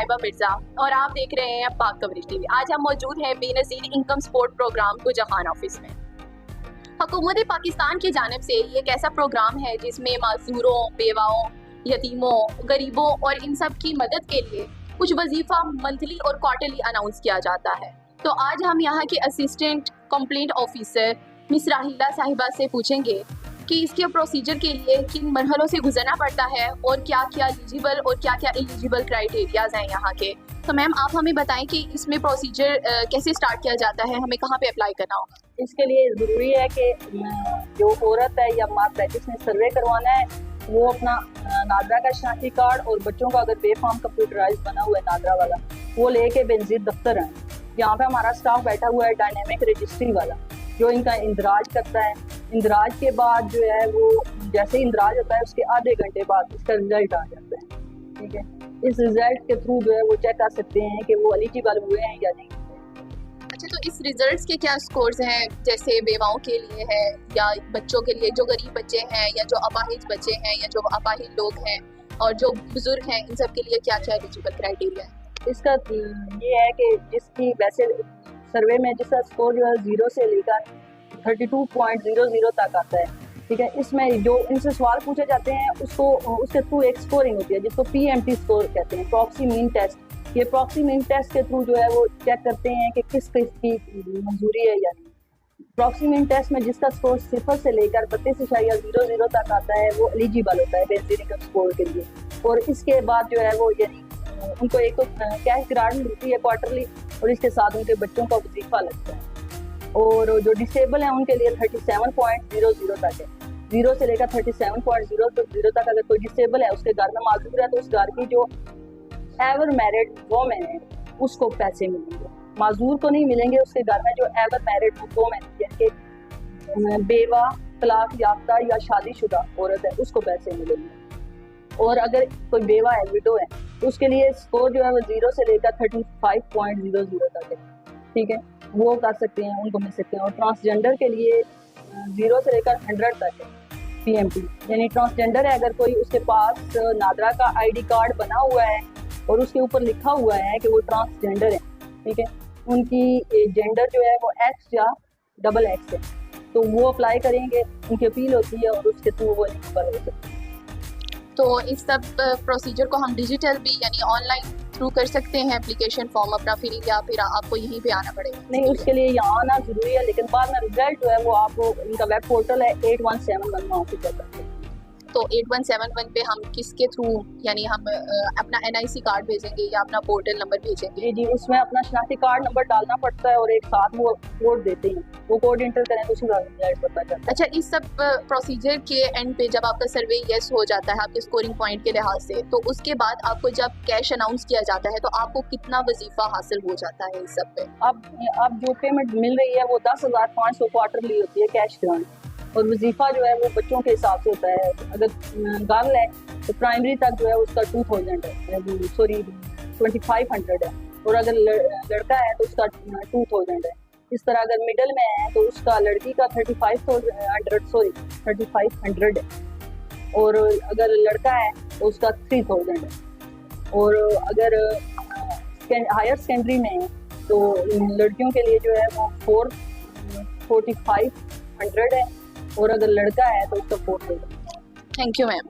साहिबा मिर्जा और आप देख रहे हैं पाक कवरेज टीवी। आज हम मौजूद हैं बेनज़ीर इनकम सपोर्ट प्रोग्राम गुजहान ऑफिस में। हुकूमत पाकिस्तान की जानिब से ये एक ऐसा प्रोग्राम है जिसमें मासूरों, बेवाओं, यतीमों, गरीबों और इन सब की मदद के लिए कुछ वजीफा मंथली और क्वार्टरली अनाउंस किया जाता है। तो आज हम यहाँ के असिस्टेंट कंप्लेंट ऑफिसर मिस राहिला साहिबा से पूछेंगे कि इसके प्रोसीजर के लिए किन मरहलों से गुजरना पड़ता है और क्या क्या एलिजिबल और क्या क्या एलिजिबल क्राइटेरियाज हैं यहाँ के। तो मैम आप हमें बताएं कि इसमें प्रोसीजर कैसे स्टार्ट किया जाता है, हमें कहाँ पे अप्लाई करना होगा। इसके लिए ज़रूरी है कि जो औरत है या माँ जिसने सर्वे करवाना है वो अपना नादरा का शनाख्ती कार्ड और बच्चों का अगर बेफार्म कंप्यूटराइज बना हुआ है नादरा वाला वो लेके बेनज़ीर दफ्तर है। यहाँ पे हमारा स्टाफ बैठा हुआ है डायनेमिक रजिस्ट्री वाला जो इनका इंदराज करता है। इंदराज के बाद जो है वो जैसे इंदराज होता है उसके आधे घंटे बाद इसका रिजल्ट आ जाता है। ठीक है, इस रिजल्ट के थ्रू जो है वो चेक कर सकते हैं कि वो एलिजिबल हुए हैं या नहीं। अच्छा, तो इस रिजल्ट्स के क्या स्कोर्स हैं, जैसे बेवाओं के लिए है या बच्चों के लिए, जो गरीब बच्चे हैं या जो अपाहिज बच्चे हैं या जो अपाहिज लोग हैं और जो बुजुर्ग हैं, इन सब के लिए क्या क्या एलिजिबल क्राइटेरिया है? इसका ये है कि जिसकी वैसे सर्वे में जिसका स्कोर जो है 0 से लेकर 32.00 तक आता है। ठीक है, इसमें जो इनसे सवाल पूछे जाते हैं उसको उसके थ्रू एक स्कोरिंग होती है जिसको PMT स्कोर कहते हैं, प्रॉक्सी मीन टेस्ट। ये प्रॉक्सी मीन टेस्ट के थ्रू जो है वो चेक करते हैं कि किस किस की मंजूरी है या नहीं। प्रॉक्सी मीन टेस्ट में जिसका स्कोर 0 से लेकर 32.00 तक आता है वो एलिजिबल होता है बेनज़ीर इनकम स्कोर के लिए। और इसके बाद जो है वो यानी उनको एक तो कैश ग्रांट मिलती है क्वार्टरली और इसके साथ उनके बच्चों का वजीफा लगता है। और जो डिसेबल है उनके लिए 37.00 तक है। 0 से लेकर 37.00 तक अगर कोई डिसेबल है उसके घर में माजूर है तो उस घर की जो एवर मैरिड वोमेन है उसको पैसे मिलेंगे, माजूर को नहीं मिलेंगे। उसके घर में जो एवर मैरिड वोमेन यानी बेवा, तलाक याफ्ता या शादीशुदा औरत है उसको पैसे मिलेंगे। और अगर कोई बेवा है, विडो है, तो उसके लिए स्कोर जो है वो 0 से लेकर 35.00 तक है। ठीक है, वो कर सकते हैं, उनको मिल सकते हैं। और ट्रांसजेंडर के लिए 0 से लेकर 100 तक है PMT। यानी ट्रांसजेंडर है अगर कोई उसके पास नादरा का ID कार्ड बना हुआ है और उसके ऊपर लिखा हुआ है कि वो ट्रांसजेंडर है, ठीक है, उनकी जेंडर जो है वो X या XX है, तो वो अप्लाई करेंगे, उनकी अपील होती है और उसके थ्रू वो एलिजिबल हो सकते हैं। तो इस सब प्रोसीजर को हम डिजिटल भी यानी ऑनलाइन थ्रू कर सकते हैं, एप्लीकेशन फॉर्म अपना फिल, या फिर आपको यहीं पे आना पड़ेगा? नहीं, उसके लिए यहाँ आना जरूरी है, लेकिन बाद में रिजल्ट जो है वो आपको इनका वेब पोर्टल है 8171 वहाँ से चेक कर सकते हैं। तो 8171 पे हम किसके थ्रू यानी हम अपना NIC कार्ड भेजेंगे या अपना पोर्टल नंबर भेजेंगे? जी, उसमें अपना शनाख्ती कार्ड नंबर डालना पड़ता है और एक साथ वो कोड देते हैं, वो कोड इंटर करें तो उसी का रिजल्ट पता चलता है। अच्छा, इस सब प्रोसीजर के एंड पे जब आपका सर्वे यस हो जाता है आपके स्कोरिंग पॉइंट के लिहाज से, तो उसके बाद आपको जब कैश अनाउंस किया जाता है तो आपको कितना वजीफा हासिल हो जाता है इस सब पे? अब जो पेमेंट मिल रही है वो 10,500 क्वार्टरली होती है कैश ग्रांट, और वजीफा जो है वो बच्चों के हिसाब से होता है। अगर गर्ल है तो प्राइमरी तक जो है उसका 2000 है, सॉरी 2500 है, और अगर लड़का है तो उसका 2000 है। इस तरह अगर मिडल में है तो उसका लड़की का 3500 है, और अगर लड़का है तो उसका 3000 है। और अगर हायर सेकेंडरी में है तो लड़कियों के लिए जो है वो 4500 है, और अगर लड़का है तो उसका 4000। Thank you ma'am.